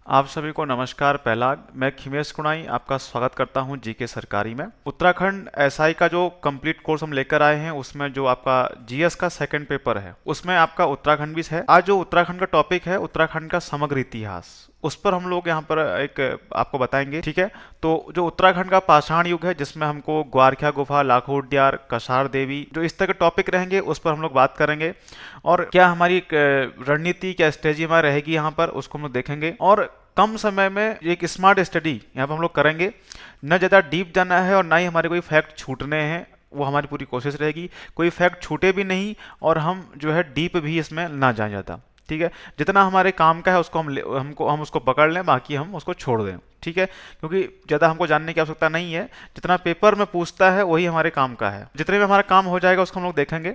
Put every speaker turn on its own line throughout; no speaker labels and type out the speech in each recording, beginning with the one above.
आप सभी को नमस्कार। पहला मैं खिमेश कुणाई आपका स्वागत करता हूं जीके सरकारी में। उत्तराखंड एसआई का जो कंप्लीट कोर्स हम लेकर आए हैं उसमें जो आपका जीएस का सेकंड पेपर है उसमें आपका उत्तराखंड भी है। आज जो उत्तराखंड का टॉपिक है उत्तराखंड का समग्र इतिहास, उस पर हम लोग यहाँ पर एक आपको बताएंगे। ठीक है, तो जो उत्तराखंड का पाषाण युग है जिसमें हमको ग्वारख्या गुफा, लाखों उद्यार, कसार देवी, जो इस तरह के टॉपिक रहेंगे उस पर हम लोग बात करेंगे। और क्या हमारी एक रणनीति, क्या स्ट्रेटेजी हमारी रहेगी यहाँ पर, उसको हम लोग देखेंगे। और कम समय में एक स्मार्ट स्टडी यहाँ पर हम लोग करेंगे। न ज़्यादा डीप जाना है और ना ही हमारे कोई फैक्ट छूटने हैं, वो हमारी पूरी कोशिश रहेगी कोई फैक्ट छूटे भी नहीं और हम जो है डीप भी इसमें ना जाए ज़्यादा। ठीक है, जितना हमारे काम का है उसको हम उसको पकड़ लें, बाकी हम उसको छोड़ दें। ठीक है, क्योंकि ज़्यादा हमको जानने की आवश्यकता नहीं है, जितना पेपर में पूछता है वही हमारे काम का है। जितने में हमारा काम हो जाएगा उसको हम लोग देखेंगे।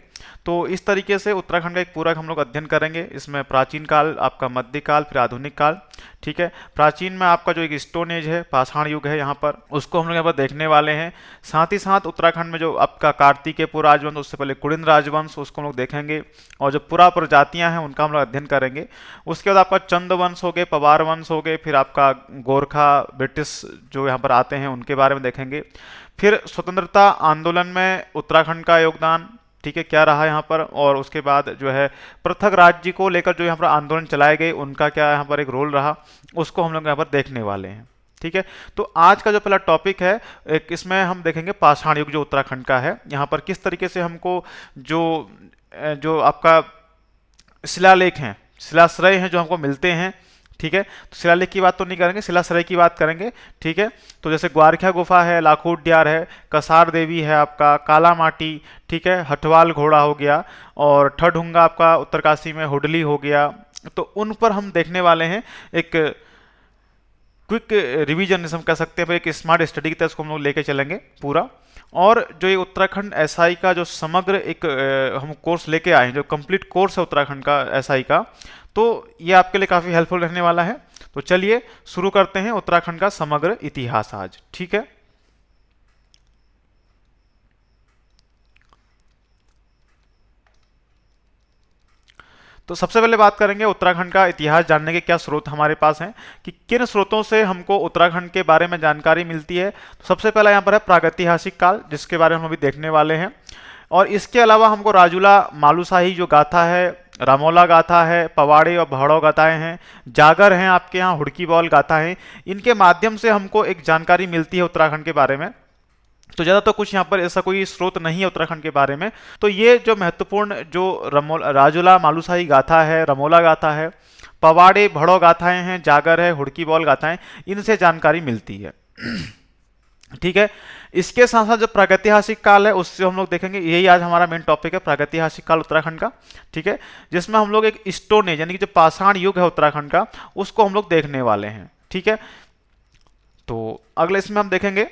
तो इस तरीके से उत्तराखंड का एक पूरा हम लोग अध्ययन करेंगे। इसमें प्राचीन काल, आपका मध्यकाल, फिर आधुनिक काल। ठीक है, प्राचीन में आपका जो एक स्टोन एज है, पाषाण युग है यहाँ पर, उसको हम लोग यहाँ पर देखने वाले हैं। साथ ही साथ उत्तराखंड में जो आपका कार्तिकेय राजवंश, उससे पहले कुड़िन राजवंश, उसको हम लोग देखेंगे। और जो पुरा प्रजातियां हैं उनका हम लोग अध्ययन करेंगे। उसके बाद आपका चंद वंश हो गए, पवार वंश हो गए, फिर आपका गोरखा, ब्रिटिश जो यहाँ पर आते हैं उनके बारे में देखेंगे। फिर स्वतंत्रता आंदोलन में उत्तराखंड का योगदान, ठीक है, क्या रहा यहाँ पर। और उसके बाद जो है पृथक राज्य को लेकर जो यहाँ पर आंदोलन चलाए गए उनका क्या यहाँ पर एक रोल रहा, उसको हम लोग यहाँ पर देखने वाले हैं। ठीक है, तो आज का जो पहला टॉपिक है, एक इसमें हम देखेंगे पाषाण युग जो उत्तराखंड का है, यहाँ पर किस तरीके से हमको जो जो आपका शिलालेख हैं, शिलाश्रय हैं जो हमको मिलते हैं। ठीक है, तो शिलालेख की बात तो नहीं करेंगे, शिलाश्रय की बात करेंगे। ठीक है, तो जैसे ग्वारख्या गुफा है, लाखों उद्यार है, कसार देवी है, आपका काला माटी, ठीक है, हठवाल घोड़ा हो गया, और ठढुंगा आपका उत्तरकाशी में हुडली हो गया। तो उन पर हम देखने वाले हैं। एक क्विक रिवीजन हम कह सकते हैं, एक स्मार्ट स्टडी की तरह इसको हम लोग लेके चलेंगे पूरा। और जो ये उत्तराखंड एसआई का जो समग्र एक हम कोर्स लेके आए हैं, जो कंप्लीट कोर्स है उत्तराखंड का एसआई का, तो ये आपके लिए काफ़ी हेल्पफुल रहने वाला है। तो चलिए शुरू करते हैं उत्तराखंड का समग्र इतिहास आज। ठीक है, तो सबसे पहले बात करेंगे उत्तराखंड का इतिहास जानने के क्या स्रोत हमारे पास हैं, कि किन स्रोतों से हमको उत्तराखंड के बारे में जानकारी मिलती है। तो सबसे पहला यहाँ पर है प्रागैतिहासिक काल, जिसके बारे में हम अभी देखने वाले हैं। और इसके अलावा हमको राजूला मालूशाही जो गाथा है, रामोला गाथा है, पवाड़े और भौड़ो गाथाएं हैं, जागर हैं आपके यहाँ, हुड़की बॉल गाथा हैं। इनके माध्यम से हमको एक जानकारी मिलती है उत्तराखंड के बारे में। तो ज़्यादा तो कुछ यहाँ पर ऐसा कोई स्रोत नहीं है उत्तराखंड के बारे में। तो ये जो महत्वपूर्ण जो राजूला मालूशाही गाथा है, रमोला गाथा है, पवाड़े भड़ो गाथाएं हैं, जागर है, हुड़की बॉल गाथाएं, इनसे जानकारी मिलती है। ठीक है, इसके साथ साथ जो प्रागैतिहासिक काल है उससे हम लोग देखेंगे, यही आज हमारा मेन टॉपिक है, प्रागैतिहासिक काल उत्तराखंड का। ठीक है, जिसमें हम लोग एक स्टोन एज यानी कि जो पाषाण युग है उत्तराखंड का, उसको हम लोग देखने वाले हैं। ठीक है, तो अगले इसमें हम देखेंगे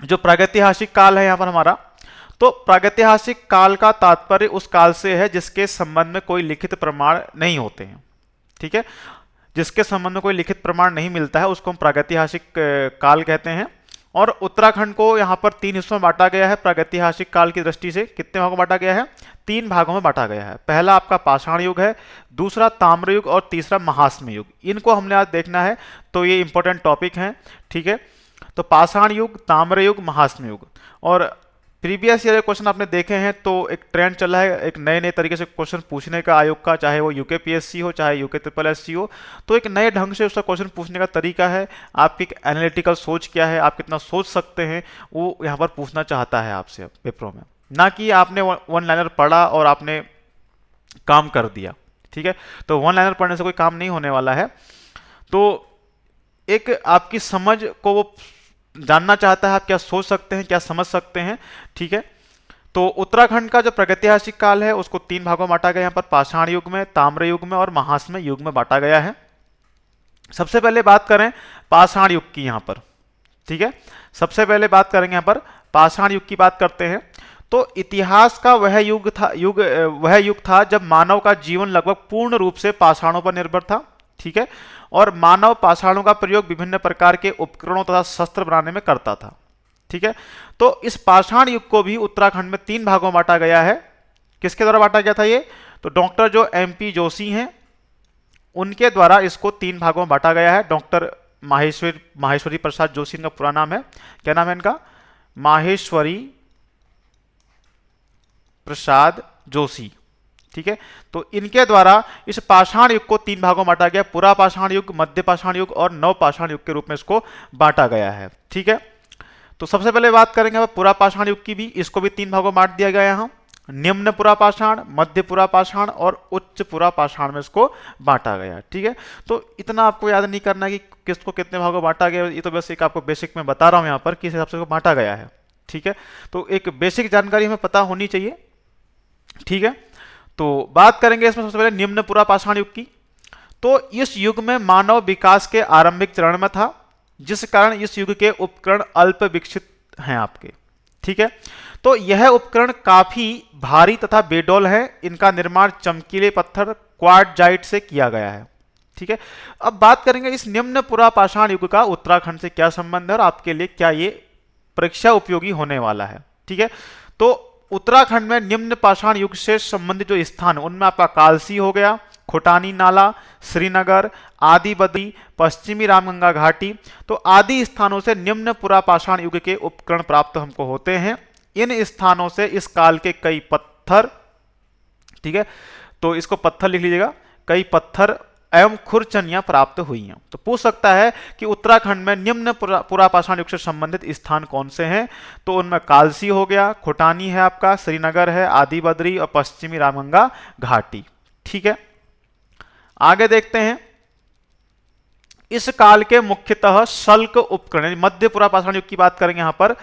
जो प्रागैतिहासिक काल है यहाँ पर हमारा। तो प्रागैतिहासिक काल का तात्पर्य उस काल से है जिसके संबंध में कोई लिखित प्रमाण नहीं होते हैं। ठीक है, जिसके संबंध में कोई लिखित प्रमाण नहीं मिलता है उसको हम प्रागैतिहासिक काल कहते हैं। और उत्तराखंड को यहाँ पर 3 हिस्सों में बांटा गया है। प्रागैतिहासिक काल की दृष्टि से कितने भागों में बांटा गया है? 3 भागों में बांटा गया है। पहला आपका पाषाण युग है, दूसरा ताम्र युग और तीसरा महास्म युग। इनको हमने आज देखना है, तो ये इंपॉर्टेंट टॉपिक हैं। ठीक है, तो पाषाण युग, ताम्र युग, महास्म युग। और प्रीवियस ईयर क्वेश्चन आपने देखे हैं, तो एक ट्रेंड चला है एक नए नए तरीके से क्वेश्चन पूछने का आयोग का, चाहे वो यूकेपीएससी हो चाहे यूके ट्रिपल एससी हो। तो एक नए ढंग से उसका क्वेश्चन पूछने का तरीका है, आपकी एनालिटिकल सोच क्या है, आप कितना सोच सकते हैं, वो यहाँ पर पूछना चाहता है आपसे पेपरों में। ना कि आपने वन लाइनर पढ़ा और आपने काम कर दिया। ठीक है, तो वन लाइनर पढ़ने से कोई काम नहीं होने वाला है। तो एक आपकी समझ को वो जानना चाहता है, आप क्या सोच सकते हैं, क्या समझ सकते हैं। ठीक है, तो उत्तराखंड का जो प्रागैतिहासिक काल है उसको 3 भागों में बांटा गया, यहाँ पर पाषाण युग में, ताम्र युग में और महास्म युग में बांटा गया है। सबसे पहले बात करें पाषाण युग की यहाँ पर। ठीक है, सबसे पहले बात करेंगे यहाँ पर पाषाण युग की बात करते हैं। तो इतिहास का वह युग था जब मानव का जीवन लगभग पूर्ण रूप से पाषाणों पर निर्भर था। ठीक है, और मानव पाषाणों का प्रयोग विभिन्न प्रकार के उपकरणों तथा शस्त्र बनाने में करता था। ठीक है, तो इस पाषाण युग को भी उत्तराखंड में 3 भागों में बांटा गया है। किसके द्वारा बांटा गया था ये? तो डॉक्टर जो MP जोशी हैं उनके द्वारा इसको 3 भागों में बांटा गया है। डॉक्टर माहेश्वरी प्रसाद जोशी इनका पूरा नाम है। क्या नाम है इनका? माहेश्वरी प्रसाद जोशी। ठीक है, तो इनके द्वारा इस पाषाण युग को 3 भागों में बांटा गया, पुरा पाषाण युग, मध्य पाषाण युग और नव पाषाण युग के रूप में इसको बांटा गया है। ठीक है, तो सबसे पहले बात करेंगे पुरा पाषाण युग की भी, इसको भी 3 भागों में बांट दिया गया है। निम्न पुरा पाषाण, मध्य पुरा पाषाण और उच्च पुरा पाषाण में इसको बांटा गया। ठीक है, तो इतना आपको याद नहीं करना है कि किसको कितने भागों में बांटा गया, ये तो बस एक आपको बेसिक में बता रहा हूं यहाँ पर किस हिसाब से इसको बांटा गया है। ठीक है, तो एक बेसिक जानकारी हमें पता होनी चाहिए। ठीक है, तो बात करेंगे इसमें सबसे पहले निम्न पुरा पाषाण युग की। तो इस युग में मानव विकास के आरंभिक चरण में था, जिस कारण इस युग के उपकरण अल्प विकसित हैं आपके। ठीक है, तो यह उपकरण काफी भारी तथा बेडौल है। इनका निर्माण चमकीले पत्थर क्वार्टजाइट से किया गया है। ठीक है, अब बात करेंगे इस निम्न पुरा पाषाण युग का उत्तराखंड से क्या संबंध है और आपके लिए क्या ये परीक्षा उपयोगी होने वाला है। ठीक है, तो उत्तराखंड में निम्न पाषाण युग से संबंधित जो स्थान उनमें आपका कालसी हो गया, खोटानी नाला, श्रीनगर, आदि बद्री, पश्चिमी रामगंगा घाटी, तो आदि स्थानों से निम्न पुरा पाषाण युग के उपकरण प्राप्त हमको होते हैं। इन स्थानों से इस काल के कई पत्थर, ठीक है, तो इसको पत्थर लिख लीजिएगा, कई पत्थर एवं खुरचनियां प्राप्त हुई हैं। तो पूछ सकता है कि उत्तराखंड में निम्न पुरा पाषाण युग से संबंधित स्थान कौन से हैं, तो उनमें कालसी हो गया, खोटानी है आपका, श्रीनगर है, आदि बद्री और पश्चिमी रामगंगा घाटी। ठीक है, आगे देखते हैं। इस काल के मुख्यतः शल्क उपकरण, मध्य पुरा पाषाण युग की बात करेंगे यहां पर,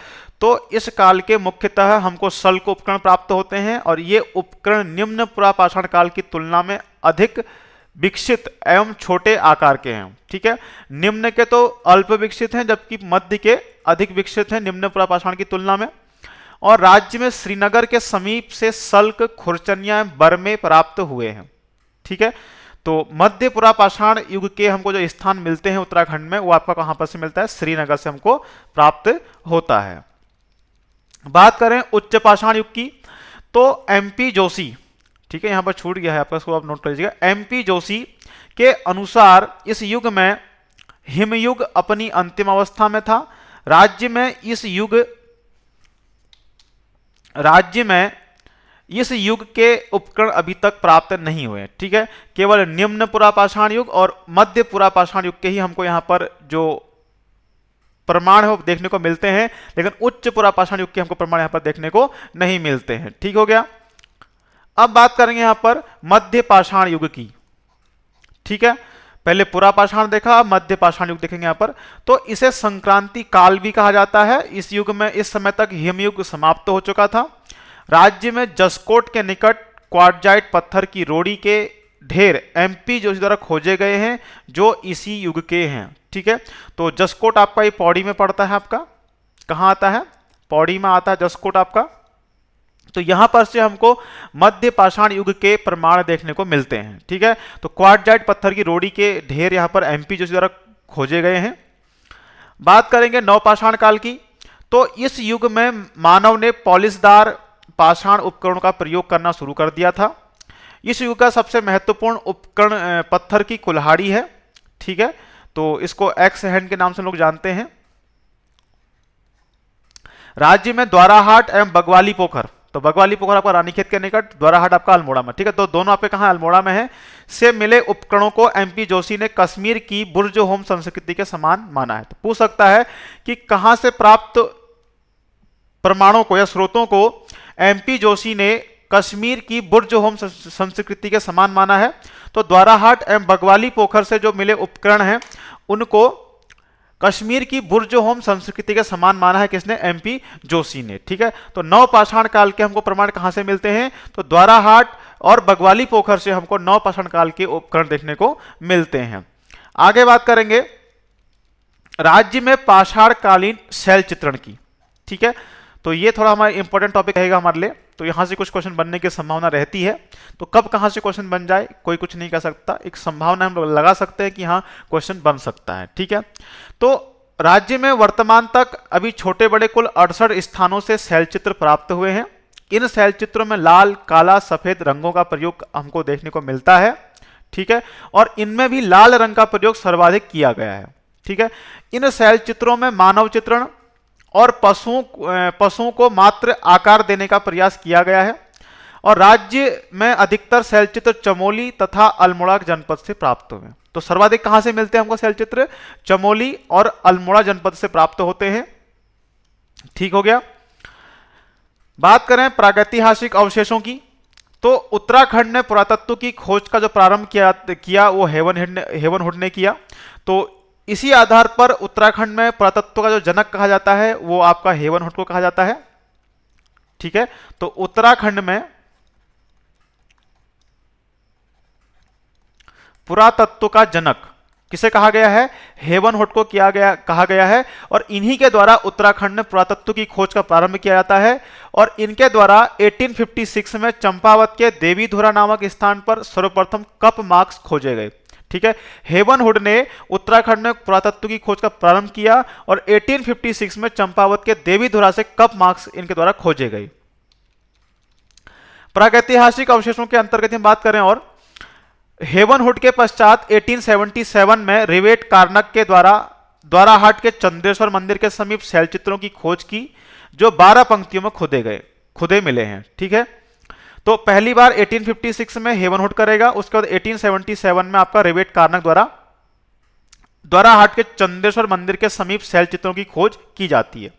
तो इस काल के मुख्यतः हमको शल्क उपकरण प्राप्त होते हैं और ये उपकरण निम्न पुरा पाषाण काल की तुलना में अधिक विकसित एवं छोटे आकार के हैं। ठीक है, निम्न के तो अल्प विकसित हैं जबकि मध्य के अधिक विकसित हैं निम्न पुरा पाषाण की तुलना में। और राज्य में श्रीनगर के समीप से शल्क, खुरचनियां, बर्मे प्राप्त हुए हैं। ठीक है, तो मध्य पुरा पाषाण युग के हमको जो स्थान मिलते हैं उत्तराखंड में, वो आपका कहां पर से मिलता है? श्रीनगर से हमको प्राप्त होता है। बात करें उच्च पाषाण युग की, तो एमपी जोशी, ठीक है, यहां पर छूट गया है आपका, इसको आप नोट कर लीजिएगा। एमपी जोशी के अनुसार इस युग में हिमयुग अपनी अंतिम अवस्था में था। राज्य में इस युग के उपकरण अभी तक प्राप्त नहीं हुए। ठीक है, केवल निम्न पुरा पाषाण युग और मध्य पुरा पाषाण युग के ही हमको यहां पर जो प्रमाण है वो देखने को मिलते हैं, लेकिन उच्च पुरा पाषाण युग के हमको प्रमाण यहां पर देखने को नहीं मिलते हैं। ठीक हो गया। अब बात करेंगे यहां पर मध्य पाषाण युग की। ठीक है, पहले पुरा पाषाण देखा, अब मध्य पाषाण युग देखेंगे यहां पर। तो इसे संक्रांति काल भी कहा जाता है। इस युग में इस समय तक हिमयुग समाप्त हो चुका था। राज्य में जसकोट के निकट क्वार्टजाइट पत्थर की रोड़ी के ढेर एमपी जोशी द्वारा खोजे गए हैं जो इसी युग के हैं। ठीक है, तो जसकोट आपका ये पौड़ी में पड़ता है, आपका कहां आता है? पौड़ी में आता है जसकोट आपका। तो यहां पर से हमको मध्य पाषाण युग के प्रमाण देखने को मिलते हैं। ठीक है, तो क्वार्टजाइट पत्थर की रोड़ी के ढेर यहां पर एमपी जोशी द्वारा खोजे गए हैं। बात करेंगे नवपाषाण काल की, तो इस युग में मानव ने पॉलिशदार पाषाण उपकरणों का प्रयोग करना शुरू कर दिया था। इस युग का सबसे महत्वपूर्ण उपकरण पत्थर की कुल्हाड़ी है। ठीक है, तो इसको एक्स हैंड के नाम से लोग जानते हैं। राज्य में द्वाराहाट एवं बगवाली पोखर, तो बगवाली पोखर आपका रानीखेत के निकट, द्वाराहाट आपका अल्मोड़ा में। ठीक है, तो दोनों आपके कहां? अल्मोड़ा में है। से मिले उपकरणों को एमपी जोशी ने कश्मीर की बुर्ज होम संस्कृति के समान माना है। तो पूछ सकता है कि कहां से प्राप्त प्रमाणों को या स्रोतों को एमपी जोशी ने कश्मीर की बुर्ज होम संस्कृति के समान माना है? तो द्वाराहाट एवं बगवाली पोखर से जो मिले उपकरण हैं उनको कश्मीर की बुर्ज होम संस्कृति के समान माना है किसने? एमपी जोशी ने। ठीक है, तो नवपाषाण काल के हमको प्रमाण कहां से मिलते हैं? तो द्वाराहाट और बगवाली पोखर से हमको नवपाषाण काल के उपकरण देखने को मिलते हैं। आगे बात करेंगे राज्य में पाषाण कालीन शैल चित्रण की। ठीक है, तो ये थोड़ा हमारा इंपॉर्टेंट टॉपिक रहेगा हमारे लिए, तो यहां से कुछ क्वेश्चन बनने की संभावना रहती है। तो कब कहां से क्वेश्चन बन जाए कोई कुछ नहीं कह सकता, एक संभावना हम लोग लगा सकते हैं कि हाँ क्वेश्चन बन सकता है। ठीक है, तो राज्य में वर्तमान तक अभी छोटे बड़े कुल 68 स्थानों से शैल चित्र प्राप्त हुए हैं। इन शैल चित्रों में लाल, काला, सफेद रंगों का प्रयोग हमको देखने को मिलता है। ठीक है, और इनमें भी लाल रंग का प्रयोग सर्वाधिक किया गया है। ठीक है, इन शैल चित्रों में मानव चित्रण और पशुओं को मात्र आकार देने का प्रयास किया गया है, और राज्य में अधिकतर शैल चित्र चमोली तथा अल्मोड़ा जनपद से प्राप्त हुए। तो सर्वाधिक कहां से मिलते हैं हमको शैल चित्र? चमोली और अल्मोड़ा जनपद से प्राप्त होते हैं। ठीक हो गया। बात करें प्रागैतिहासिक अवशेषों की, तो उत्तराखंड ने पुरातत्व की खोज का जो प्रारंभ किया वो हेवनहुड ने किया। तो इसी आधार पर उत्तराखंड में पुरातत्व का जो जनक कहा जाता है वो आपका हेवनहुड को कहा जाता है। ठीक है, तो उत्तराखंड में पुरातत्व का जनक किसे कहा गया है? हेवनहुड को कहा गया है, और इन्हीं के द्वारा उत्तराखंड में पुरातत्व की खोज का प्रारंभ किया जाता है। और इनके द्वारा 1856 में चंपावत के देवीधुरा नामक स्थान पर सर्वप्रथम कप मार्क्स खोजे गए। ठीक है, हेवनहुड ने उत्तराखंड में पुरातत्व की खोज का प्रारंभ किया और 1856 में चंपावत के देवीधुरा से कप मार्क्स इनके द्वारा खोजे गए। प्रागैतिहासिक अवशेषों के अंतर्गत हम बात करें, और हेवनहुड के पश्चात 1877 में रिवेट कार्नक के द्वारा द्वाराहाट के चंद्रेश्वर मंदिर के समीप शैल चित्रों की खोज की, जो 12 पंक्तियों में खुदे मिले हैं। ठीक है, तो पहली बार 1856 में हेवनहुड करेगा, उसके बाद 1877 में आपका रिवेट कार्नक द्वारा द्वाराहाट के चंद्रेश्वर मंदिर के समीप शैल चित्रों की खोज की जाती है।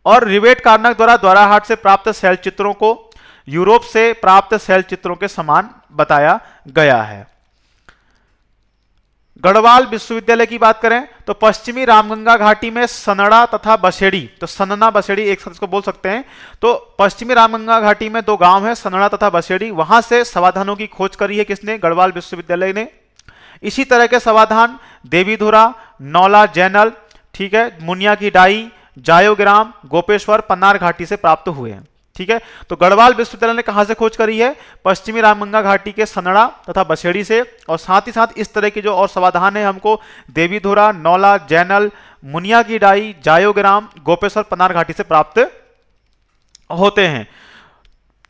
और रिवेट कार्नक द्वारा द्वाराहाट से प्राप्त शैल चित्रों को यूरोप से प्राप्त शैल चित्रों के समान बताया गया है। गढ़वाल विश्वविद्यालय की बात करें, तो पश्चिमी रामगंगा घाटी में सनड़ा तथा बसेड़ी, तो सनना बसेड़ी एक साथ इसको बोल सकते हैं। तो पश्चिमी रामगंगा घाटी में 2 गांव है, सनड़ा तथा बसेड़ी, वहां से समाधानों की खोज करी है किसने? गढ़वाल विश्वविद्यालय ने। इसी तरह के समाधान देवीधुरा, नौला, जैनल, ठीक है, मुनिया की डाई, जायोग्राम, गोपेश्वर, पन्नार घाटी से प्राप्त हुए हैं। ठीक है, तो गढ़वाल विश्वविद्यालय ने कहां से खोज करी है? पश्चिमी रामगंगा घाटी के सनड़ा तथा बसेड़ी से, और साथ ही साथ इस तरह के जो और समाधान है हमको देवीधुरा, नौला, जैनल, मुनिया की डाई, जायोग्राम, गोपेश्वर, पन्नार घाटी से प्राप्त होते हैं।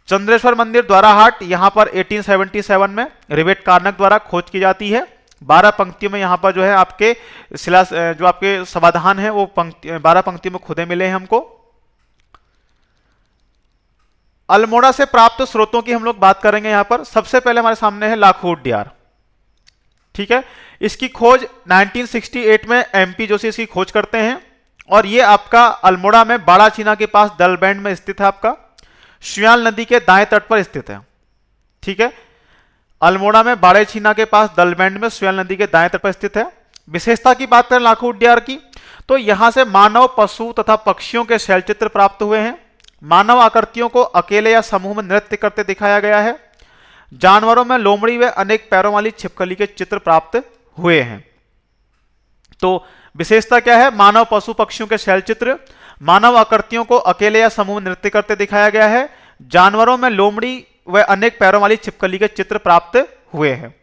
चंद्रेश्वर मंदिर द्वाराहाट, यहां पर 1877 में रिवेट कार्नक द्वारा खोज की जाती है। 12 पंक्तियों में यहां पर जो है आपके जो आपके समाधान है वो 12 पंक्तियों में खुदे मिले हैं हमको। अल्मोड़ा से प्राप्त स्रोतों की हम लोग बात करेंगे। यहां पर सबसे पहले हमारे सामने है लाखू उड्यार। ठीक है, इसकी खोज 1968 में एमपी जोशी इसकी खोज करते हैं, और ये आपका अल्मोड़ा में बाड़ाचीना के पास दलबैंड में स्थित है, आपका श्याल नदी के दाएं तट पर स्थित है। ठीक है, अल्मोड़ा में बाड़ाचीना के पास दलबैंड में श्याल नदी के दाएं तट पर स्थित है। विशेषता की बात करें लाखू उड्यार की, तो यहां से मानव, पशु तथा पक्षियों के शैल चित्र प्राप्त हुए हैं। मानव आकृतियों को अकेले या समूह में नृत्य करते दिखाया गया है। जानवरों में लोमड़ी व अनेक पैरों वाली छिपकली के चित्र प्राप्त हुए हैं। तो विशेषता क्या है? मानव, पशु, पक्षियों के शैल चित्र, मानव आकृतियों को अकेले या समूह में नृत्य करते दिखाया गया है। जानवरों में लोमड़ी व अनेक पैरों वाली छिपकली के चित्र प्राप्त हुए हैं।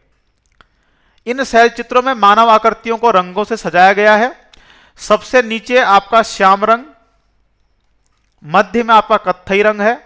इन शैल चित्रों में मानव आकृतियों को रंगों से सजाया गया है। सबसे नीचे आपका श्याम रंग, मध्य में आपका कत्थई रंग है,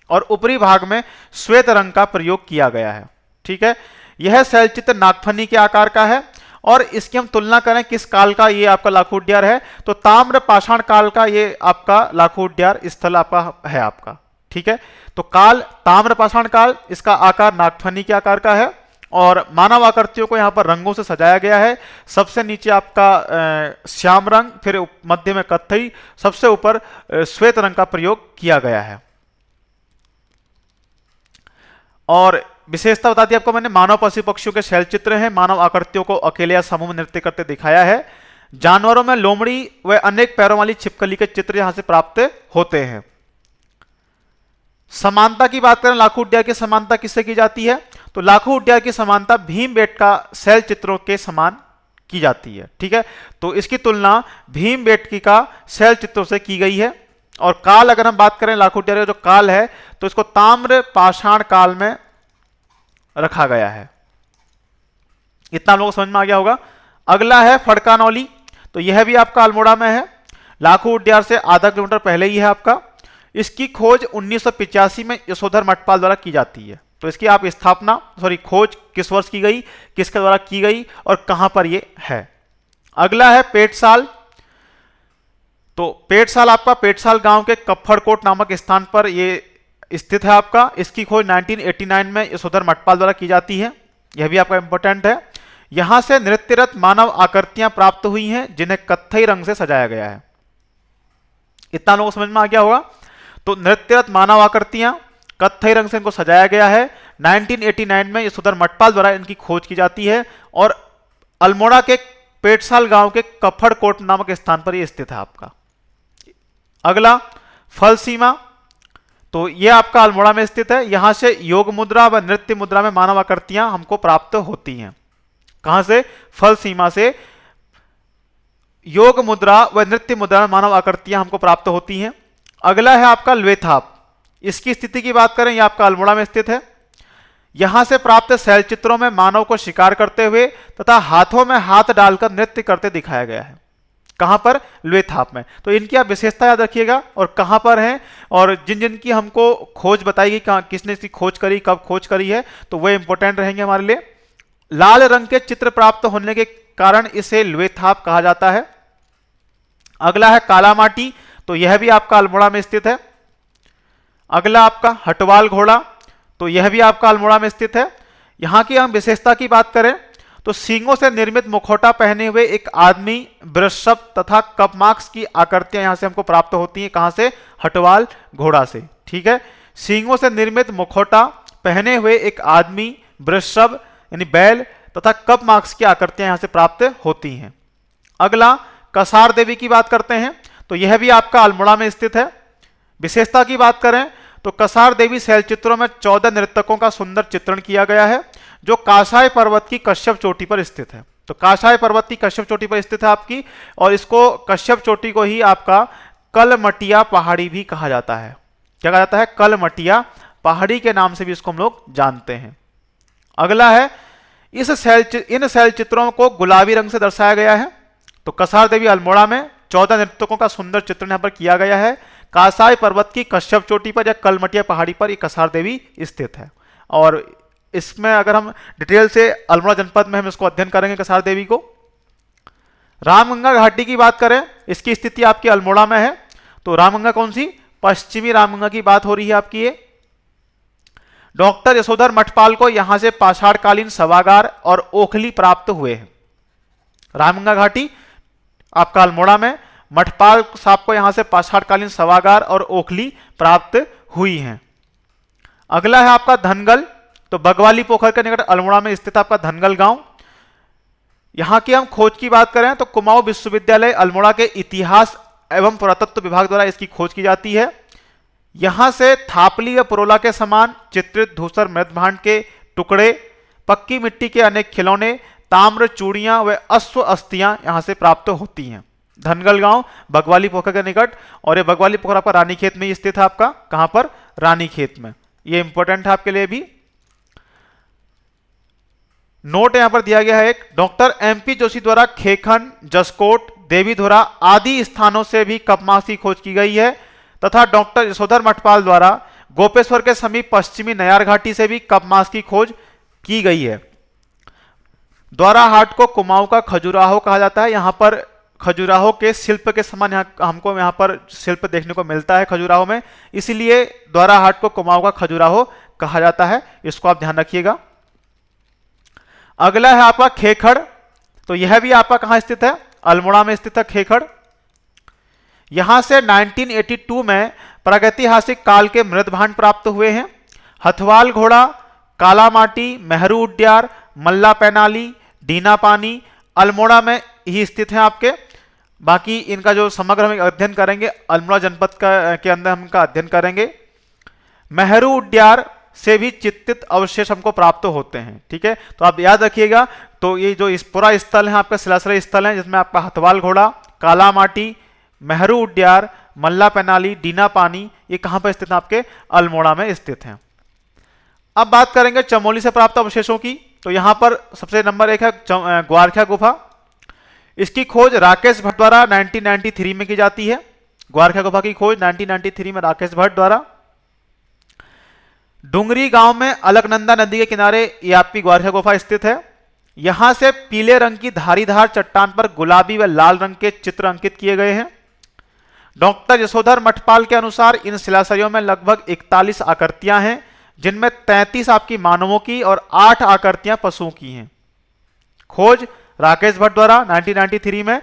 और ऊपरी भाग में श्वेत रंग का प्रयोग किया गया है। ठीक है, यह शैल चित्र नागफनी के आकार का है, और इसकी हम तुलना करें किस काल का ये आपका लाखू उड्यार है, तो ताम्र पाषाण काल का ये आपका लाखू उड्यार स्थल आपका है आपका। ठीक है, तो काल ताम्र पाषाण काल, इसका आकार नागफनी के आकार का है, और मानव आकृतियों को यहां पर रंगों से सजाया गया है। सबसे नीचे आपका श्याम रंग, फिर मध्य में कत्थई, सबसे ऊपर श्वेत रंग का प्रयोग किया गया है। और विशेषता बता दी आपको मैंने, मानव, पशु, पक्षियों के शैल चित्र हैं। मानव आकृतियों को अकेले या समूह में नृत्य करते दिखाया है। जानवरों में लोमड़ी व अनेक पैरों वाली छिपकली के चित्र यहां से प्राप्त होते हैं। समानता की बात करें, लाखू उड्यार की समानता किससे की जाती है? तो लाखू उड्यार की समानता भीमबेटका शैल चित्रों के समान की जाती है। ठीक है, तो इसकी तुलना भीमबेटका शैल चित्रों से की गई है। और काल अगर हम बात करें लाखू उड्यार का जो काल है, तो इसको ताम्र पाषाण काल में रखा गया है। इतना हम लोगों को समझ में आ गया होगा। अगला है फड़कानौली, तो यह भी आपका अल्मोड़ा में है, लाखू उड्यार से आधा किलोमीटर पहले ही है आपका। इसकी खोज 1985 में यशोधर मठपाल द्वारा की जाती है। तो इसकी आप स्थापना खोज किस वर्ष की गई, किसके द्वारा की गई और कहां पर ये है। अगला है पेटसाल। तो पेटसाल आपका पेटसाल गांव के कप्फड़कोट नामक स्थान पर ये स्थित है आपका। इसकी खोज 1989 में यशोधर मठपाल द्वारा की जाती है। यह भी आपका इंपॉर्टेंट है। यहां से नृत्यरत मानव आकृतियां प्राप्त हुई हैं जिन्हें कत्थई रंग से सजाया गया है। इतना लोगों को समझ में आ गया होगा। तो नृत्यरत मानव आकृतियां कत्थई रंग से इनको सजाया गया है। 1989 में यशोधर मठपाल द्वारा इनकी खोज की जाती है और अल्मोड़ा के पेटसाल गांव के कप्फड़कोट नामक स्थान पर यह स्थित है आपका। अगला फल सीमा। तो यह आपका अल्मोड़ा में स्थित है। यहां से योग मुद्रा व नृत्य मुद्रा में मानव आकृतियां हमको प्राप्त होती हैं। कहां से? फल सीमा से योग मुद्रा व नृत्य मुद्रा में मानव आकृतियां हमको प्राप्त होती हैं। अगला है आपका ल्वेथाप। इसकी स्थिति की बात करें, यह आपका अल्मोड़ा में स्थित है। यहां से प्राप्त शैल चित्रों में मानव को शिकार करते हुए तथा हाथों में हाथ डालकर नृत्य करते दिखाया गया है। कहां पर? ल्वेथाप में। तो इनकी आप विशेषता याद रखिएगा और कहां पर है और जिन जिन की हमको खोज बताई गई, कहां किसने इसकी खोज करी, कब खोज करी है, तो वह इंपॉर्टेंट रहेंगे हमारे लिए। लाल रंग के चित्र प्राप्त होने के कारण इसे ल्वेथाप कहा जाता है। अगला है काला माटी। तो यह भी आपका अल्मोड़ा में स्थित है। अगला आपका हटवाल घोड़ा। तो यह भी आपका अल्मोड़ा में स्थित है। यहां की हम विशेषता की बात करें तो सींगों से निर्मित मुखौटा पहने हुए एक आदमी, वृषभ तथा कपमार्क्स की आकृतियां यहां से हमको प्राप्त होती हैं। कहां से? हटवाल घोड़ा से। ठीक है, सींगों से निर्मित मुखौटा पहने हुए एक आदमी, वृषभ यानी बैल तथा कपमार्क्स की आकृतियां यहां से प्राप्त होती हैं। अगला कसार देवी की बात करते हैं। तो यह भी आपका अल्मोड़ा में स्थित है। विशेषता की बात करें तो कसार देवी शैलचित्रों में 14 नर्तकों का सुंदर चित्रण किया गया है जो कासाय पर्वत की कश्यप चोटी पर स्थित है। तो कासाय पर्वत की कश्यप चोटी पर स्थित है आपकी, और इसको कश्यप चोटी को ही आपका कलमटिया पहाड़ी भी कहा जाता है। क्या कहा जाता है? कलमटिया पहाड़ी के नाम से भी इसको हम लोग जानते हैं। अगला है इन शैल चित्रों को गुलाबी रंग से दर्शाया गया है। तो कसार देवी अल्मोड़ा में 14 नर्तकों का सुंदर चित्रण यहां पर किया गया है। कासाय पर्वत की कश्यप चोटी पर या कलमटिया पहाड़ी पर ये कसार देवी स्थित है। और इसमें अगर हम डिटेल से अल्मोड़ा जनपद में हम इसको अध्ययन करेंगे कसार देवी को। रामगंगा घाटी की बात करें, इसकी स्थिति आपकी अल्मोड़ा में है। तो रामगंगा कौन सी? पश्चिमी रामगंगा की बात हो रही है आपकी। ये डॉक्टर यशोधर मठपाल को यहां से पाषाणकालीन शवागार और ओखली प्राप्त हुए हैं। रामगंगा घाटी आपका अल्मोड़ा में, मठपाल साहब को यहां से पाषाणकालीन शवागार और ओखली प्राप्त हुई हैं। अगला है आपका धनगल। तो बगवाली पोखर के निकट अल्मोड़ा में स्थित आपका धनगल गांव। यहां की हम खोज की बात करें तो कुमाऊं विश्वविद्यालय अल्मोड़ा के इतिहास एवं पुरातत्व विभाग द्वारा इसकी खोज की जाती है। यहां से थापली व पुरोला के समान चित्रित धूसर मृदभांड के टुकड़े, पक्की मिट्टी के अनेक खिलौने, ताम्र चूड़ियां व अश्व अस्थियां यहां से प्राप्त होती हैं। धनगल गांव बगवाली पोखर के निकट, और ये बगवाली पोखर आपका रानीखेत में स्थित है आपका। कहां पर? रानीखेत में। ये इंपॉर्टेंट है आपके लिए भी। नोट यहां पर दिया गया है एक, डॉक्टर एमपी जोशी द्वारा खेखन, जसकोट, देवीधुरा आदि स्थानों से भी कपमार्क्स की खोज की गई है तथा डॉक्टर यशोधर मठपाल द्वारा गोपेश्वर के समीप पश्चिमी नयार घाटी से भी कपमार्क्स की खोज की गई है। द्वाराहाट को कुमाऊं का खजुराहो कहा जाता है। यहां पर खजुराहो के शिल्प के समान हमको यहाँ पर शिल्प देखने को मिलता है खजुराहो में, इसीलिए द्वाराहाट को कुमाऊं का खजुराहो कहा जाता है। इसको आप ध्यान रखिएगा। अगला है आपका खेखड़। तो यह भी आपका कहां स्थित है? अल्मोड़ा में स्थित है खेखड़। यहां से 1982 में प्रागैतिहासिक काल के मृदभांड प्राप्त हुए हैं। हथवाल घोड़ा, काला माटी, मेहरू उड्यार, मल्ला पैनाली, डीना पानी अल्मोड़ा में ही स्थित है आपके। बाकी इनका जो समग्र हम अध्ययन करेंगे अल्मोड़ा जनपद के अंदर हम इनका अध्ययन करेंगे। मेहरू उड्यार से भी चित्रित अवशेष हमको प्राप्त होते हैं। ठीक है, तो आप याद रखिएगा। तो ये जो इस पूरा स्थल है आपका शिलाश्रय स्थल है, जिसमें आपका हथवाल घोड़ा, काला माटी, मेहरू उड्यार, मल्ला पैनाली, डीना पानी, ये कहां पर स्थित है? आपके अल्मोड़ा में स्थित है। अब बात करेंगे चमोली से प्राप्त अवशेषों की। तो यहां पर सबसे नंबर 1 है ग्वारख्या गुफा। इसकी खोज राकेश भट्ट द्वारा 1993 में की जाती है। ग्वारख्या गुफा की खोज 1993 में राकेश भट्ट द्वारा। डुंगरी गांव में अलकनंदा नदी के किनारे ये आपकी ग्वारिया गुफा स्थित है। यहां से पीले रंग की धारीधार चट्टान पर गुलाबी व लाल रंग के चित्र अंकित किए गए हैं। डॉक्टर यशोधर मठपाल के अनुसार इन शिलाशयों में लगभग 41 आकृतियां हैं, जिनमें 33 आपकी मानवों की और 8 आकृतियां पशुओं की हैं। खोज राकेश भट्ट द्वारा 1993 में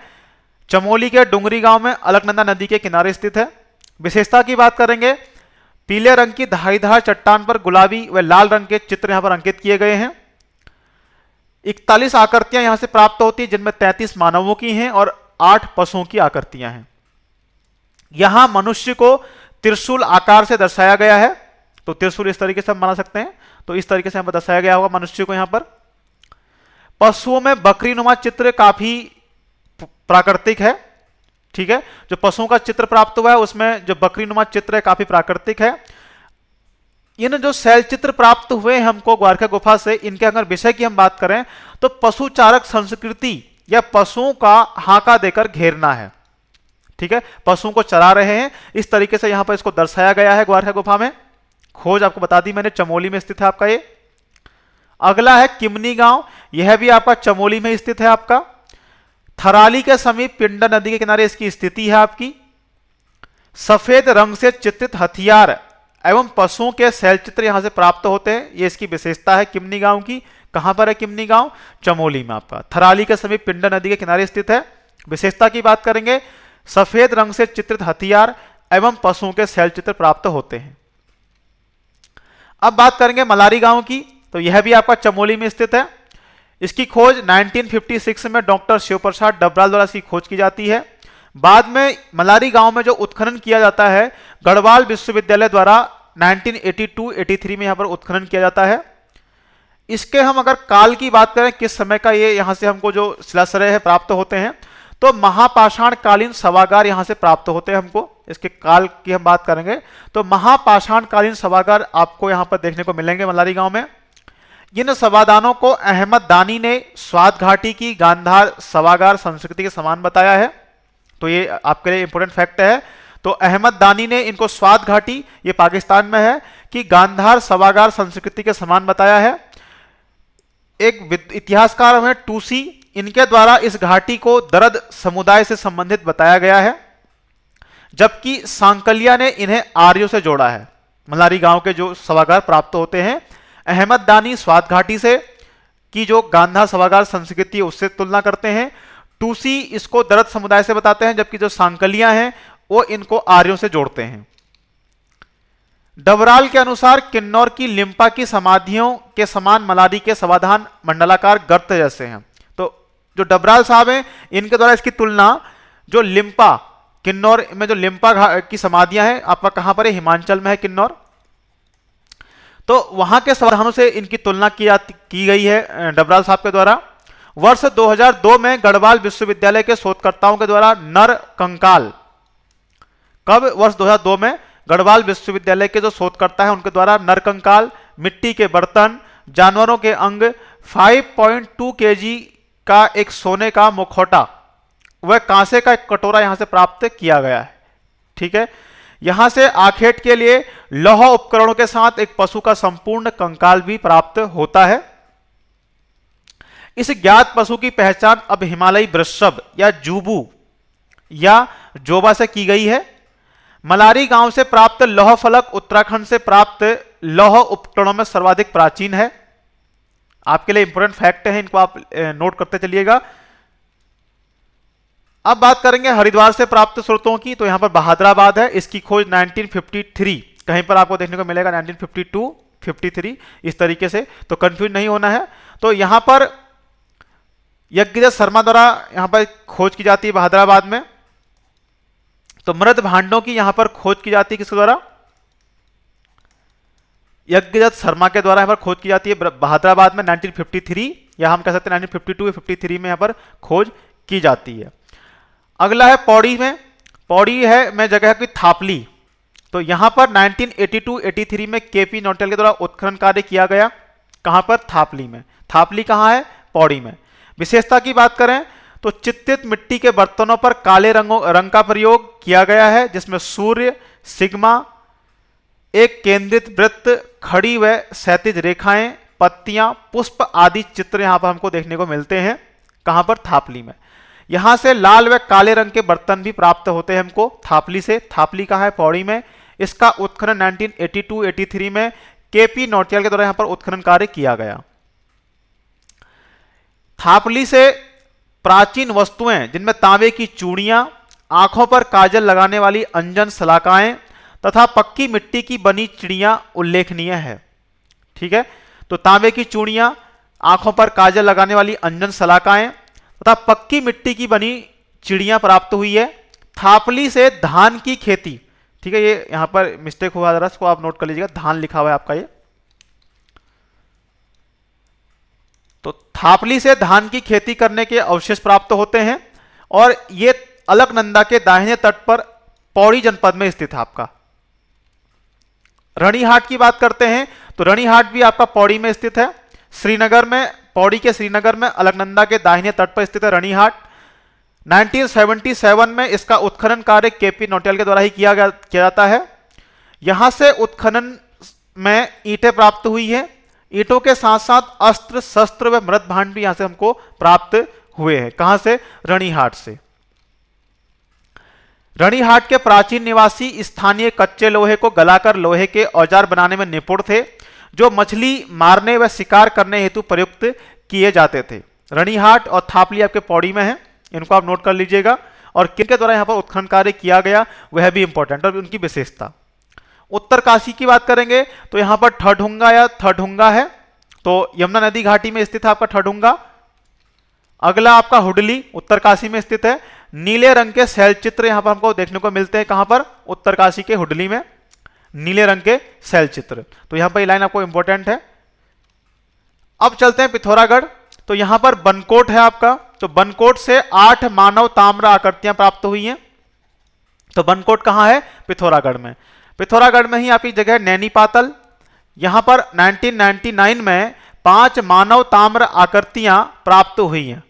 चमोली के डुंगरी गांव में अलकनंदा नदी के किनारे स्थित है। विशेषता की बात करेंगे, पीले रंग की धारीधार चट्टान पर गुलाबी व लाल रंग के चित्र यहां पर अंकित किए गए हैं। 41 आकृतियां यहां से प्राप्त होती हैं, जिनमें 33 मानवों की हैं और 8 पशुओं की आकृतियां हैं। यहां मनुष्य को त्रिशूल आकार से दर्शाया गया है, तो त्रिशूल इस तरीके से हम बना सकते हैं, तो इस तरीके से यहां पर दर्शाया गया होगा मनुष्य को। यहां पर पशुओं में बकरीनुमा चित्र काफी प्राकृतिक है, ठीक है। जो पशुओं का चित्र प्राप्त हुआ है उसमें जो बकरीनुमा चित्र है काफी प्राकृतिक है। इन जो शैल चित्र प्राप्त हुए हमको ग्वारिया गुफा से, इनके अगर विषय की हम बात करें तो पशुचारक संस्कृति या पशुओं का हांका देकर घेरना है, ठीक है। पशुओं को चरा रहे हैं, इस तरीके से यहां पर इसको दर्शाया गया है ग्वारिया गुफा में। खोज आपको बता दी मैंने, चमोली में स्थित है आपका ये। अगला है किमनी गांव, यह भी आपका चमोली में स्थित है आपका। थराली के समीप पिंडा नदी के किनारे इसकी स्थिति है आपकी। सफेद रंग से चित्रित हथियार एवं पशुओं के शैल चित्र यहां से प्राप्त होते हैं, ये इसकी विशेषता है किमनी गांव की। कहां पर है किमनी गांव? चमोली में आपका। थराली के समीप पिंडा नदी के किनारे स्थित है। विशेषता की बात करेंगे, सफेद रंग से चित्रित हथियार एवं पशुओं के शैल चित्र प्राप्त होते हैं। अब बात करेंगे मलारी गांव की, तो यह भी आपका चमोली में स्थित है। इसकी खोज 1956 में डॉक्टर शिव प्रसाद डबराल द्वारा इसकी खोज की जाती है। बाद में मलारी गांव में जो उत्खनन किया जाता है गढ़वाल विश्वविद्यालय द्वारा 1982-83 में यहां पर उत्खनन किया जाता है। इसके हम अगर काल की बात करें, किस समय का ये यहां से हमको जो शिलाश्रय है प्राप्त होते हैं, तो महापाषाण कालीन सभागार यहां से प्राप्त होते हैं हमको। इसके काल की हम बात करेंगे तो महापाषाण कालीन सभागार आपको यहां पर देखने को मिलेंगे मलारी गांव में। इन सभादानों को अहमद दानी ने स्वाद घाटी की गांधार सभागार संस्कृति के समान बताया है, तो ये आपके लिए इंपॉर्टेंट फैक्ट है। तो अहमद दानी ने इनको स्वाद घाटी, ये पाकिस्तान में है, कि गांधार सभागार संस्कृति के समान बताया है। एक इतिहासकार हैं टूसी, इनके द्वारा इस घाटी को दरद समुदाय से संबंधित बताया गया है, जबकि सांकलिया ने इन्हें आर्यों से जोड़ा है। मलारी गांव के जो सभागार प्राप्त होते हैं, अहमद दानी स्वाद घाटी से की जो गांधार सभागार संस्कृति है उससे तुलना करते हैं। टूसी इसको दरद समुदाय से बताते हैं, जबकि जो सांकलिया हैं वो इनको आर्यों से जोड़ते हैं। डबराल के अनुसार किन्नौर की लिम्पा की समाधियों के समान मलारी के समाधान मंडलाकार गर्त जैसे हैं। तो जो डबराल साहब हैं इनके द्वारा इसकी तुलना जो लिम्पा, किन्नौर में जो लिम्पा की समाधियां हैं आपका कहां पर है? हिमाचल में है किन्नौर। तो वहां के समाधानों से इनकी तुलना की गई है डबराल साहब के द्वारा। वर्ष 2002 में गढ़वाल विश्वविद्यालय के शोधकर्ताओं के द्वारा नर कंकाल, कब? वर्ष 2002 में गढ़वाल विश्वविद्यालय के जो शोधकर्ता हैं उनके द्वारा नर कंकाल, मिट्टी के बर्तन, जानवरों के अंग, 5.2 kg का एक सोने का मुखौटा वह कांसे का एक कटोरा यहां से प्राप्त किया गया है, ठीक है। यहां से आखेट के लिए लौह उपकरणों के साथ एक पशु का संपूर्ण कंकाल भी प्राप्त होता है। इस ज्ञात पशु की पहचान अब हिमालयी वृषभ या जूबू या जोबा से की गई है। मलारी गांव से प्राप्त लौह फलक उत्तराखंड से प्राप्त लौह उपकरणों में सर्वाधिक प्राचीन है। आपके लिए इंपॉर्टेंट फैक्ट है, इनको आप नोट करते चलिएगा। अब बात करेंगे हरिद्वार से प्राप्त स्रोतों की, तो यहां पर बहादुराबाद है। इसकी खोज 1953 कहीं पर आपको देखने को मिलेगा, 1952-53 इस तरीके से, तो कंफ्यूज नहीं होना है। तो यहां पर यज्ञदत्त शर्मा द्वारा यहां पर खोज की जाती है बहादुराबाद में। तो मृद भांडों की यहां पर खोज की जाती है किसके द्वारा? यज्ञदत्त शर्मा के द्वारा यहां पर खोज की जाती है बहादुराबाद में 1953, या हम कह सकते हैं 1952-53 में यहां पर खोज की जाती है। अगला है पौड़ी में। पौड़ी है में जगह की थापली, तो यहां पर 1982-83 में केपी नोटेल के द्वारा उत्खनन कार्य किया गया। कहां पर? थापली में। थापली कहां है? पौड़ी में। विशेषता की बात करें तो चित्रित मिट्टी के बर्तनों पर काले रंग का प्रयोग किया गया है, जिसमें सूर्य, सिग्मा, एक केंद्रित वृत्त, खड़ी व क्षैतिज रेखाएं, पत्तियां, पुष्प आदि चित्र यहां पर हमको देखने को मिलते हैं। कहां पर? थापली में। यहां से लाल व काले रंग के बर्तन भी प्राप्त होते हैं हमको थापली से। थापली कहां है? पौड़ी में। इसका उत्खनन 1982-83 में केपी नौटियाल के द्वारा यहां पर उत्खनन कार्य किया गया। थापली से प्राचीन वस्तुएं जिनमें तांबे की चूड़ियां, आंखों पर काजल लगाने वाली अंजन सलाकाएं तथा पक्की मिट्टी की बनी चिड़ियां उल्लेखनीय है। ठीक है, तो तांबे की चूड़ियां, आंखों पर काजल लगाने वाली अंजन सलाकाएं तथा पक्की मिट्टी की बनी चिड़ियां प्राप्त हुई है। थापली से धान की खेती, ठीक है, ये यहां पर मिस्टेक हुआ, जरा इसको आप नोट कर लीजिएगा, धान लिखा हुआ है आपका ये। तो थापली से धान की खेती करने के अवशेष प्राप्त होते हैं और ये अलकनंदा के दाहिने तट पर पौड़ी जनपद में स्थित है आपका। रणीहाट की बात करते हैं तो रणीहाट भी आपका पौड़ी में स्थित है। श्रीनगर में, पौड़ी के श्रीनगर में अलकनंदा के दाहिने तट पर स्थित है रणीहाट। 1977 में इसका उत्खनन कार्य केपी नौटियाल के द्वारा ही किया जाता है। यहां से उत्खनन में ईंटें प्राप्त हुई है। ईंटों के साथ साथ अस्त्र शस्त्र व मृत भांड भी यहां से हमको प्राप्त हुए हैं। कहां से? रणीहाट से। रणीहाट के प्राचीन निवासी स्थानीय कच्चे लोहे को गलाकर लोहे के औजार बनाने में निपुण थे, जो मछली मारने व शिकार करने हेतु प्रयुक्त किए जाते थे। रणीहाट और थापली आपके पौड़ी में है, इनको आप नोट कर लीजिएगा। और किनके द्वारा यहां पर उत्खनन कार्य किया गया वह भी इंपॉर्टेंट और उनकी विशेषता। उत्तरकाशी की बात करेंगे तो यहां पर ठढुंगा या थढुंगा है, तो यमुना नदी घाटी में स्थित है आपका ठढुंगा। अगला आपका हुडली उत्तरकाशी में स्थित है। नीले रंग के शैल चित्र यहां पर हमको देखने को मिलते हैं। कहां पर? उत्तरकाशी के हुडली में नीले रंग के शैल चित्र। तो यहां पर ये लाइन आपको इंपॉर्टेंट है। अब चलते हैं पिथौरागढ़। तो यहां पर बनकोट है आपका, तो बनकोट से 8 मानव ताम्र आकृतियां प्राप्त हुई हैं। तो बनकोट कहां है? पिथौरागढ़ में। पिथौरागढ़ में ही आपकी जगह नैनी पातल। यहां पर 1999 में 5 मानव ताम्र आकृतियां प्राप्त हुई हैं।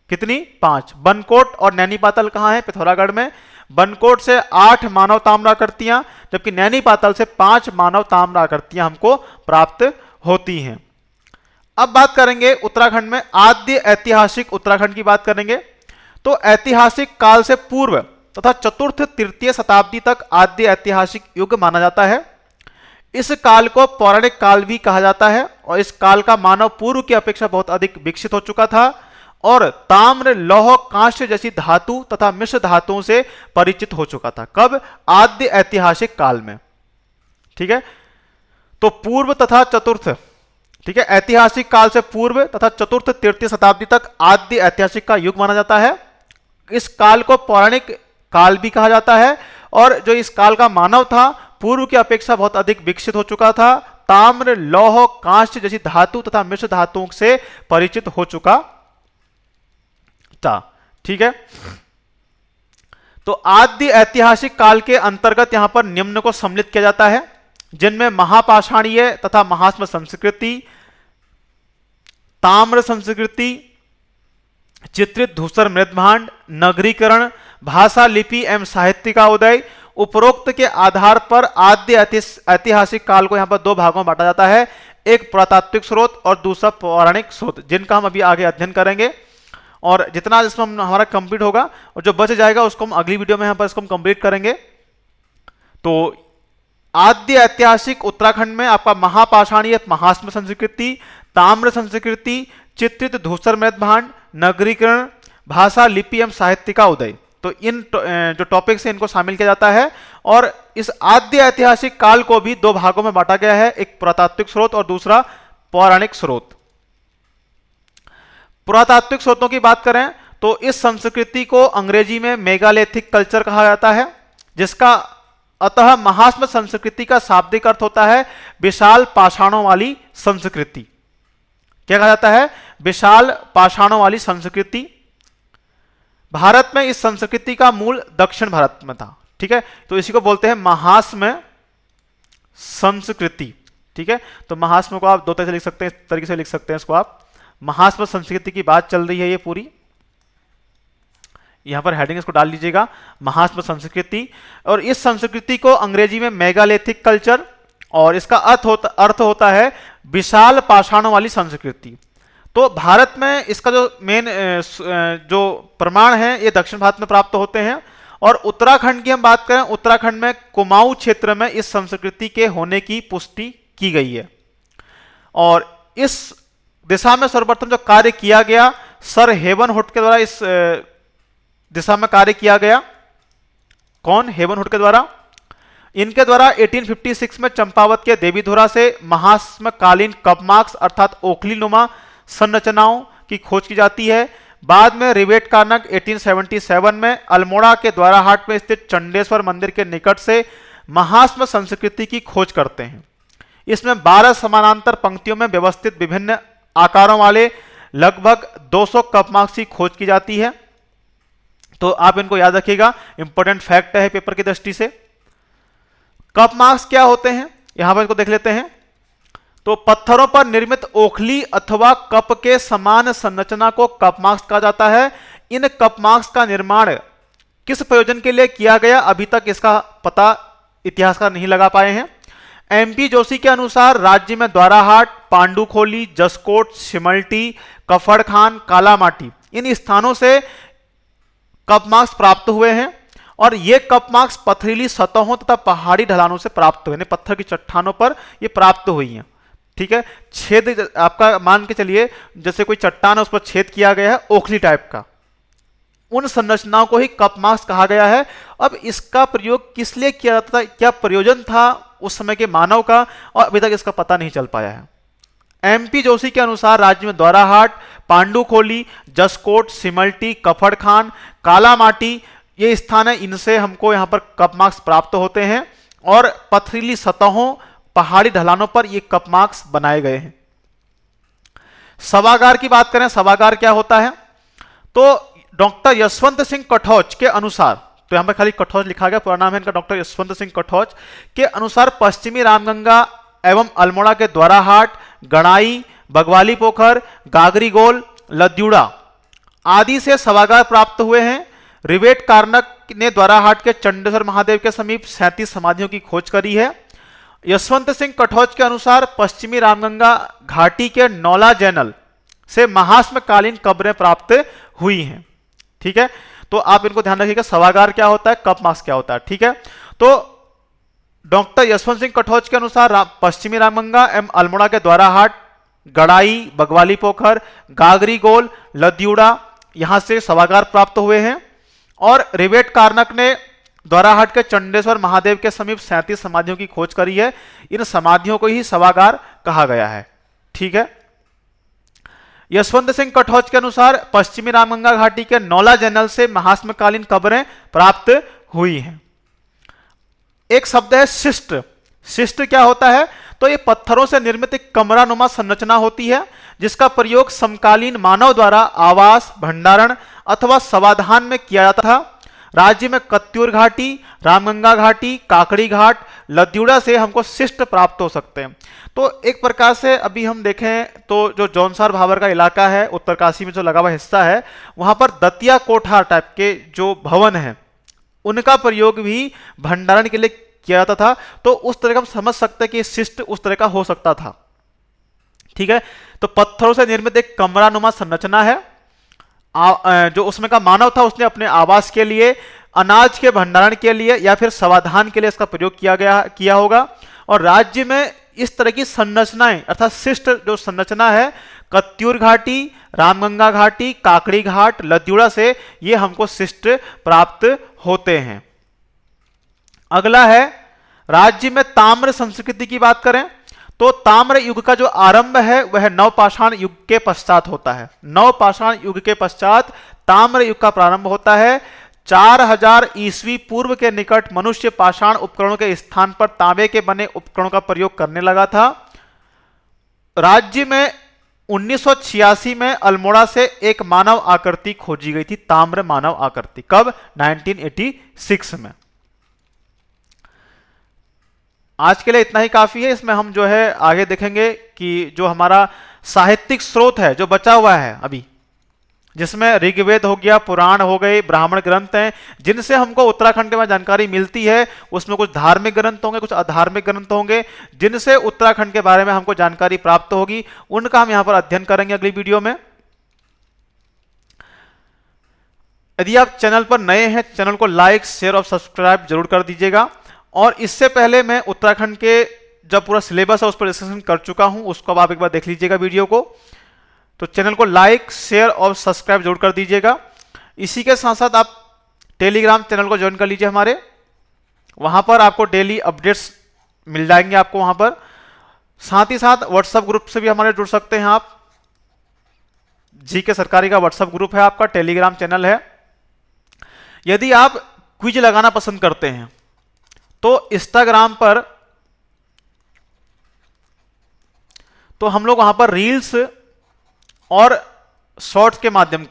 कितनी? 5। बनकोट और नैनी पातल कहां है? पिथौरागढ़ में। बनकोट से 8 मानव ताम्र आकृतियां, जबकि नैनी पातल से 5 मानव ताम्र आकृतियां हमको प्राप्त होती हैं। अब बात करेंगे उत्तराखंड में आद्य ऐतिहासिक उत्तराखंड की बात करेंगे। तो ऐतिहासिक काल से पूर्व तथा चतुर्थ तृतीय शताब्दी तक आद्य ऐतिहासिक युग माना जाता है। इस काल को पौराणिक काल भी कहा जाता है और इस काल का मानव पूर्व की अपेक्षा बहुत अधिक विकसित हो चुका था और ताम्र, लौह, कांस्य जैसी धातु तथा मिश्र धातुओं से परिचित हो चुका था। कब? आद्य ऐतिहासिक काल में। ठीक है, तो पूर्व तथा चतुर्थ, ठीक है, ऐतिहासिक काल से पूर्व तथा चतुर्थ तृतीय शताब्दी तक आद्य ऐतिहासिक का युग माना जाता है। इस काल को पौराणिक काल भी कहा जाता है और जो इस काल का मानव था पूर्व की अपेक्षा बहुत अधिक विकसित हो चुका था, ताम्र, लौह, कांस्य जैसी धातु तथा मिश्र धातुओं से परिचित हो चुका था। ठीक है, तो आद्य ऐतिहासिक काल के अंतर्गत यहां पर निम्न को सम्मिलित किया जाता है, जिनमें महापाषाणीय तथा महाश्म संस्कृति, ताम्र संस्कृति, चित्रित धूसर मृदभांड, नगरीकरण, भाषा, लिपि एवं साहित्य का उदय। उपरोक्त के आधार पर आद्य ऐतिहासिक काल को यहां पर 2 भागों में बांटा जाता है, एक पुरातात्विक स्रोत और दूसरा पौराणिक स्रोत, जिनका हम अभी आगे अध्ययन करेंगे। और जितना इसमें हमारा कंप्लीट होगा और जो बच जाएगा उसको हम अगली वीडियो में यहां पर इसको हम कंप्लीट करेंगे। तो आद्य ऐतिहासिक उत्तराखंड में आपका महापाषाणीय महाश्म संस्कृति, ताम्र संस्कृति, चित्रित धूसर मृदभांड, नगरीकरण, भाषा, लिपि एवं साहित्य का उदय, तो इन जो टॉपिक्स हैं इनको शामिल किया जाता है। और इस आद्य ऐतिहासिक काल को भी 2 भागों में बांटा गया है, एक पुरातात्विक स्रोत और दूसरा पौराणिक स्रोत। पुरातात्विक स्रोतों की बात करें तो इस संस्कृति को अंग्रेजी में मेगालिथिक कल्चर कहा जाता है, जिसका अतः महाश्म संस्कृति का शाब्दिक अर्थ होता है विशाल पाषाणों वाली संस्कृति। क्या कहा जाता है? विशाल पाषाणों वाली संस्कृति। भारत में इस संस्कृति का मूल दक्षिण भारत में था। ठीक है, तो इसी को बोलते हैं महाश्म संस्कृति। ठीक है, तो महाश्म को आप 2 तरह से लिख सकते हैं, इस तरीके से लिख सकते हैं इसको आप। महाश्म संस्कृति की बात चल रही है ये पूरी, यहां पर हेडिंग इसको डाल लीजिएगा, महाश्म संस्कृति। और इस संस्कृति को अंग्रेजी में मेगालिथिक कल्चर और इसका अर्थ होता है विशाल पाषाणों वाली संस्कृति। तो भारत में इसका जो मेन जो प्रमाण है ये दक्षिण भारत में प्राप्त होते हैं। और उत्तराखंड की हम बात करें, उत्तराखंड में कुमाऊं क्षेत्र में इस संस्कृति के होने की पुष्टि की गई है। और इस दिशा में सर्वप्रथम जो कार्य किया गया सर हेवनहुड के द्वारा, इस दिशा में कार्य किया गया। कौन? हेवनहुड के द्वारा। इनके द्वारा 1856 में चंपावत के देवीधुरा से महास्मकालीन कपमार्क्स अर्थात ओखली नुमा संरचनाओं की खोज की जाती है। बाद में रिवेट कार्नक 1877 में अल्मोड़ा के द्वाराहाट में स्थित चंडेश्वर मंदिर के निकट से महास्म संस्कृति की खोज करते हैं। इसमें 12 समानांतर पंक्तियों में व्यवस्थित विभिन्न आकारों वाले लगभग 200 कपमार्क्स की खोज की जाती है। तो आप इनको याद रखिएगा, इंपॉर्टेंट फैक्ट है पेपर की दृष्टि से। कपमार्क्स क्या होते हैं यहां पर इनको देख लेते हैं। तो पत्थरों पर निर्मित ओखली अथवा कप के समान संरचना को कपमार्क्स कहा जाता है। इन कपमार्क्स का निर्माण किस प्रयोजन के लिए किया गया अभी तक इसका पता इतिहासकार नहीं लगा पाए हैं। एमपी जोशी के अनुसार राज्य में द्वाराहाट, पांडुखोली, जसकोट, सिमल्टी, कफड़खान, कालामाटी इन स्थानों से कपमार्क्स प्राप्त हुए हैं। और ये कपमार्क्स पथरीली सतहों तथा पहाड़ी ढलानों से प्राप्त हुए, पत्थर की चट्टानों पर ये प्राप्त हुई हैं। ठीक है, छेद आपका मान के चलिए जैसे कोई चट्टान है उस पर छेद किया गया है ओखली टाइप का, उन संरचनाओं को ही कपमार्क्स कहा गया है। अब इसका प्रयोग किस लिए किया जाता था, क्या प्रयोजन था उस समय के मानव का, और अभी तक इसका पता नहीं चल पाया है। एमपी जोशी के अनुसार राज्य में द्वाराहाट, पांडुखोली, जसकोट, सिमल्टी, कफड़खान, कालामाटी ये स्थान है, इनसे हमको यहां पर कपमार्क्स प्राप्त होते हैं। और पथरीली सतहों, पहाड़ी ढलानों पर ये कपमार्क्स बनाए गए हैं। सभागार की बात करें, सभागार क्या होता है? तो डॉक्टर यशवंत सिंह कठौच के अनुसार, तो यहां पर खाली कठौच लिखा गया, पूरा नाम है इनका डॉक्टर यशवंत सिंह कठौच के अनुसार पश्चिमी रामगंगा एवं अल्मोड़ा के द्वाराहाट, गणाई, बगवाली पोखर, गागरीगोल, लद्युड़ा आदि से सभागार प्राप्त हुए हैं। रिवेट कार्नक ने द्वाराहाट के चंडेश्वर महादेव के समीप 37 समाधियों की खोज करी है। यशवंत सिंह कठौच के अनुसार पश्चिमी रामगंगा घाटी के नौला जैनल से महास्मकालीन कब्रें प्राप्त हुई हैं। ठीक है, तो आप इनको ध्यान रखिएगा, सभागार क्या होता है, कपमार्क्स क्या होता है। ठीक है, तो डॉक्टर यशवंत सिंह कठौच के अनुसार पश्चिमी रामगंगा एवं अल्मोड़ा के द्वाराहाट, गड़ाई, बगवाली पोखर, गागरीगोल, लद्युड़ा यहां से सभागार प्राप्त हुए हैं। और रिवेट कार्नक ने द्वाराहाट के चंडेश्वर महादेव के समीप 37 समाधियों की खोज करी है। इन समाधियों को ही सभागार कहा गया है। ठीक है, यशवंत सिंह कठौच के अनुसार पश्चिमी रामगंगा घाटी के नौला जैनल से महास्मकालीन कब्रें प्राप्त हुई हैं। एक शब्द है शिष्ट। शिष्ट क्या होता है? तो ये पत्थरों से निर्मित एक कमरानुमा संरचना होती है जिसका प्रयोग समकालीन मानव द्वारा आवास, भंडारण अथवा समाधान में किया जाता था। राज्य में कत्यूर घाटी, रामगंगा घाटी, काकड़ी घाट, लद्युड़ा से हमको शिष्ट प्राप्त हो सकते हैं। तो एक प्रकार से अभी हम देखें तो जो जौनसार भाबर का इलाका है, उत्तरकाशी में जो लगा हुआ हिस्सा है, वहां पर दतिया कोठार टाइप के जो भवन हैं उनका प्रयोग भी भंडारण के लिए किया जाता था। तो उस तरह का हम समझ सकते हैं कि शिष्ट उस तरह का हो सकता था। ठीक है, तो पत्थरों से निर्मित एक कमरानुमा संरचना है। जो उसमें का मानव था उसने अपने आवास के लिए, अनाज के भंडारण के लिए या फिर समाधान के लिए इसका प्रयोग किया होगा। और राज्य में इस तरह की संरचनाएं अर्थात शिष्ट जो संरचना है कत्यूर घाटी, रामगंगा घाटी, काकड़ी घाट, लद्युड़ा से ये हमको शिष्ट प्राप्त होते हैं। अगला है राज्य में ताम्र संस्कृति की बात करें तो ताम्र युग का जो आरंभ है वह नवपाषाण युग के पश्चात होता है। नवपाषाण युग के पश्चात ताम्र युग का प्रारंभ होता है। 4000 ईस्वी पूर्व के निकट मनुष्य पाषाण उपकरणों के स्थान पर तांबे के बने उपकरणों का प्रयोग करने लगा था। राज्य में 1986 में अल्मोड़ा से एक मानव आकृति खोजी गई थी, ताम्र मानव आकृति। कब? 1986 में। आज के लिए इतना ही काफी है। इसमें हम जो है आगे देखेंगे कि जो हमारा साहित्यिक स्रोत है जो बचा हुआ है अभी जिसमें ऋग्वेद हो गया, पुराण हो गए, ब्राह्मण ग्रंथ हैं, जिनसे हमको उत्तराखंड के बारे में जानकारी मिलती है। उसमें कुछ धार्मिक ग्रंथ होंगे, कुछ अधार्मिक ग्रंथ होंगे, जिनसे उत्तराखंड के बारे में हमको जानकारी प्राप्त होगी। उनका हम यहां पर अध्ययन करेंगे अगली वीडियो में। यदि आप चैनल पर नए हैं, चैनल को लाइक, शेयर और सब्सक्राइब जरूर कर दीजिएगा। और इससे पहले मैं उत्तराखंड के जब पूरा सिलेबस है उस पर डिस्कशन कर चुका हूं, उसको अब आप एक बार देख लीजिएगा वीडियो को। तो चैनल को लाइक, शेयर और सब्सक्राइब जरूर कर दीजिएगा। इसी के साथ साथ आप टेलीग्राम चैनल को ज्वाइन कर लीजिए हमारे, वहां पर आपको डेली अपडेट्स मिल जाएंगे आपको वहां पर। साथ ही साथ व्हाट्सएप ग्रुप से भी हमारे जुड़ सकते हैं आप। जीके सरकारी का व्हाट्सएप ग्रुप है आपका, टेलीग्राम चैनल है। यदि आप क्विज लगाना पसंद करते हैं तो इंस्टाग्राम पर तो हम लोग वहां पर रील्स और शॉर्ट्स के माध्यम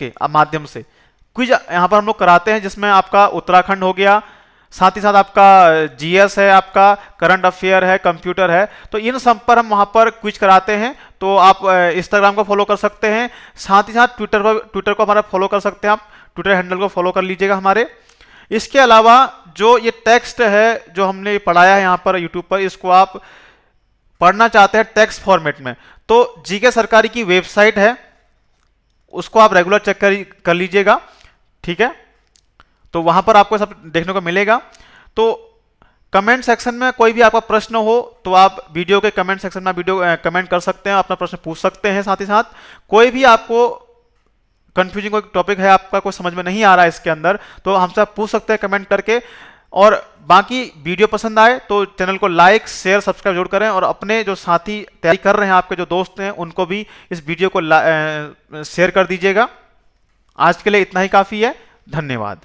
से क्विज यहां पर हम लोग कराते हैं, जिसमें आपका उत्तराखंड हो गया, साथ ही साथ आपका जीएस है, आपका करंट अफेयर है, कंप्यूटर है। तो इन सब पर हम वहां पर क्विज कराते हैं। तो आप इंस्टाग्राम को फॉलो कर सकते हैं, साथ ही साथ ट्विटर को हमारा फॉलो कर सकते हैं। आप ट्विटर हैंडल को फॉलो कर लीजिएगा हमारे। इसके अलावा जो ये टेक्स्ट है जो हमने पढ़ाया है यहाँ पर यूट्यूब पर, इसको आप पढ़ना चाहते हैं टेक्स्ट फॉर्मेट में, तो जीके सरकारी की वेबसाइट है, उसको आप रेगुलर चेक कर लीजिएगा, ठीक है। तो वहां पर आपको सब देखने को मिलेगा। तो कमेंट सेक्शन में कोई भी आपका प्रश्न हो तो आप वीडियो के कमेंट सेक्शन में वीडियो कमेंट कर सकते हैं, अपना प्रश्न पूछ सकते हैं। साथ ही साथ कोई भी आपको कंफ्यूजिंग कोई टॉपिक है, आपका कोई समझ में नहीं आ रहा है इसके अंदर, तो हमसे आप पूछ सकते हैं कमेंट करके। और बाकी वीडियो पसंद आए तो चैनल को लाइक, शेयर, सब्सक्राइब जरूर करें, और अपने जो साथी तैयारी कर रहे हैं, आपके जो दोस्त हैं, उनको भी इस वीडियो को शेयर कर दीजिएगा। आज के लिए इतना ही काफ़ी है। धन्यवाद।